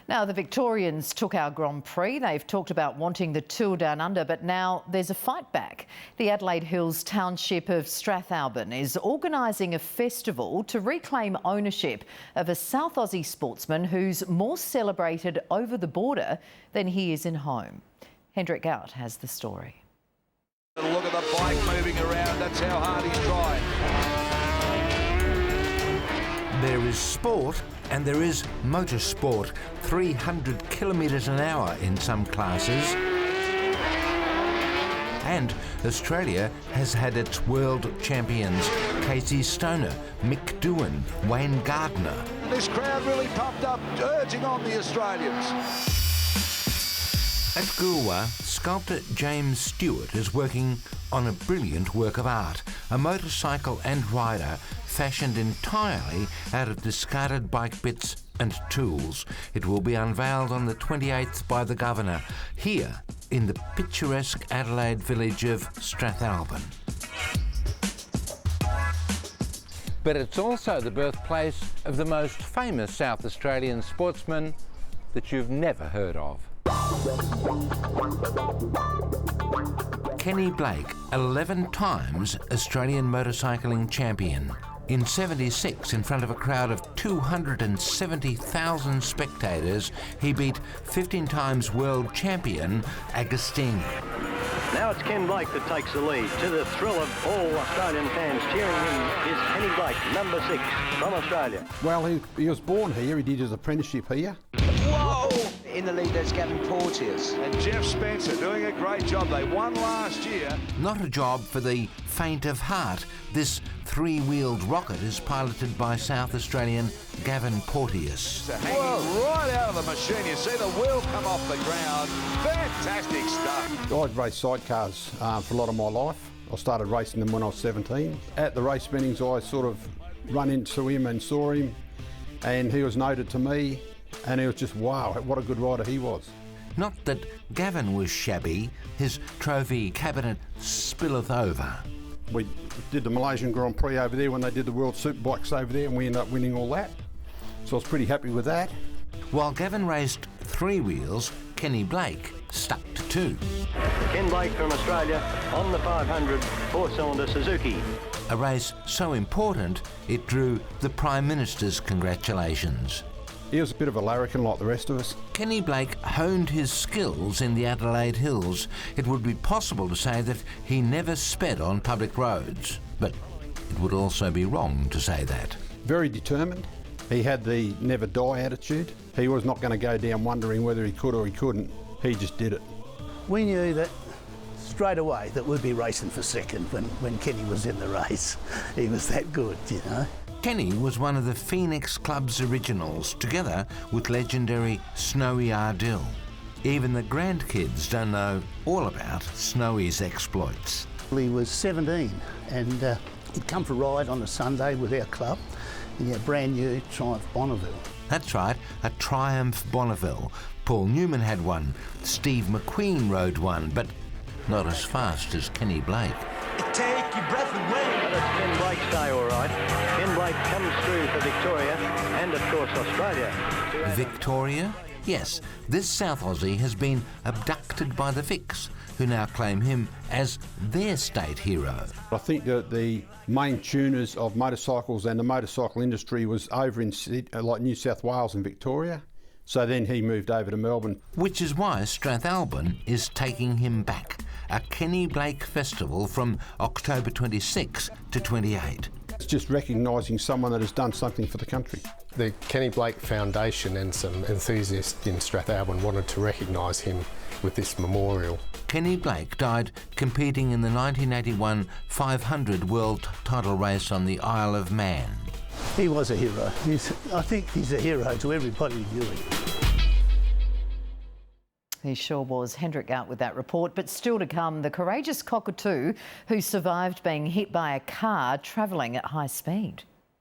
Now, the Victorians took our Grand Prix. They've talked about wanting the Tour Down Under, but now there's a fight back. The Adelaide Hills township of Strathalbyn is organising a festival to reclaim ownership of a South Aussie sportsman who's more celebrated over the border than he is in home. Hendrik Gout has the story. Look at the bike moving around. That's how hard he's trying. There is sport and there is motorsport, 300 kilometres an hour in some classes. And Australia has had its world champions, Casey Stoner, Mick Doohan, Wayne Gardner. This crowd really pumped up, urging on the Australians. At Goolwa, sculptor James Stewart is working on a brilliant work of art, a motorcycle and rider fashioned entirely out of discarded bike bits and tools. It will be unveiled on the 28th by the Governor, here in the picturesque Adelaide village of Strathalbyn. But it's also the birthplace of the most famous South Australian sportsman that you've never heard of. Kenny Blake, 11 times Australian motorcycling champion. In '76, in front of a crowd of 270,000 spectators, he beat 15 times world champion Agustin. Now it's Ken Blake that takes the lead. To the thrill of all Australian fans cheering him is Kenny Blake, number 6 from Australia. Well, he was born here. He did his apprenticeship here. Whoa! In the lead, there's Gavin Porteous. And Jeff Spencer doing a great job. They won last year. Not a job for the faint of heart. This three-wheeled rocket is piloted by South Australian Gavin Porteous. Hanging right out of the machine. You see the wheel come off the ground. Fantastic stuff. I've raced sidecars for a lot of my life. I started racing them when I was 17. At the race meetings, I sort of run into him and saw him, and he was noted to me. And it was just, wow, what a good rider he was. Not that Gavin was shabby, his trophy cabinet spilleth over. We did the Malaysian Grand Prix over there when they did the World Superbikes over there, and we ended up winning all that. So I was pretty happy with that. While Gavin raced 3 wheels, Kenny Blake stuck to 2. Ken Blake from Australia on the 500 4-cylinder Suzuki. A race so important, it drew the Prime Minister's congratulations. He was a bit of a larrikin like the rest of us. Kenny Blake honed his skills in the Adelaide Hills. It would be possible to say that he never sped on public roads, but it would also be wrong to say that. Very determined. He had the never die attitude. He was not going to go down wondering whether he could or he couldn't. He just did it. We knew that straight away that we'd be racing for second when Kenny was in the race. He was that good, you know. Kenny was one of the Phoenix Club's originals, together with legendary Snowy Ardill. Even the grandkids don't know all about Snowy's exploits. He was 17 and he'd come for a ride on a Sunday with our club in our brand new Triumph Bonneville. That's right, a Triumph Bonneville. Paul Newman had one, Steve McQueen rode one, but not as fast as Kenny Blake. Take your breath away. That's Ken Blake's day, all right. Ken Blake comes through for Victoria and, of course, Australia. Victoria? Yes, this South Aussie has been abducted by the Vics, who now claim him as their state hero. I think that the main tuners of motorcycles and the motorcycle industry was over in like New South Wales and Victoria. So then he moved over to Melbourne. Which is why Strathalbyn is taking him back. A Kenny Blake festival from October 26 to 28. It's just recognising someone that has done something for the country. The Kenny Blake Foundation and some enthusiasts in Strathalbyn wanted to recognise him with this memorial. Kenny Blake died competing in the 1981 500 world title race on the Isle of Man. He was a hero. I think he's a hero to everybody who knew him. He sure was. Hendrik out with that report. But still to come, the courageous cockatoo who survived being hit by a car travelling at high speed.